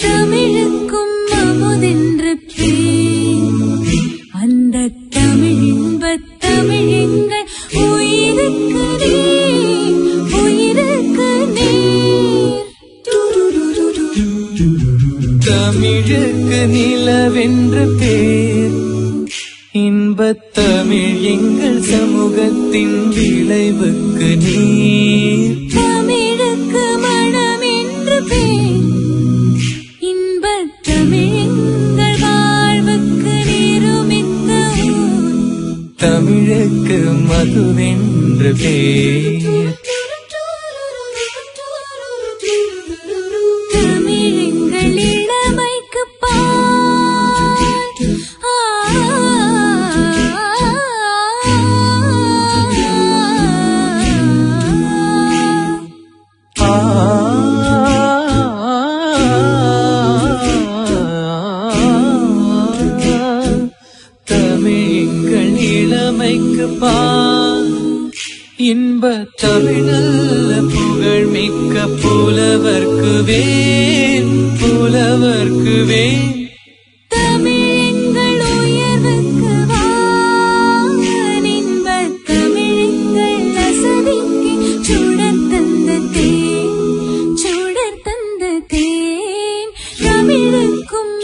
தமிழுக்கும் அமுதென்று பேர், அந்த தமிழ் இன்பத் தமிழ் எங்கள் உயிருக்கு நேர், உயிருக்கு நேர். தமிழுக்கு நிலவென்று பேர், இன்பத் தமிழ் எங்கள் சமூகத்தின் விளைவுக்கு நீர். தமிழுக்கு மனம் என்று பேர், இன்பத் தமிழ் எங்கள் வாழ்வுக்கு நிருமித்த ஊர். தமிழுக்கு மதுவென்று பேர், தமிழ் எங்கள் இளமைக்கு பால். தமிழ் இளமைக்கு பால். இன்பத் தமிழல்ல புகழ் மிக்க புலவர்க்கு வேல், புலவர்க்கு வேல். தமிழ் எங்கள் உயர்வுக்கு வான், இன்பத் தமிழ் எங்கள் அசதிக்கு சுடர் தந்த தேன், சுடர் தந்த தேன். தமிழுக்கும்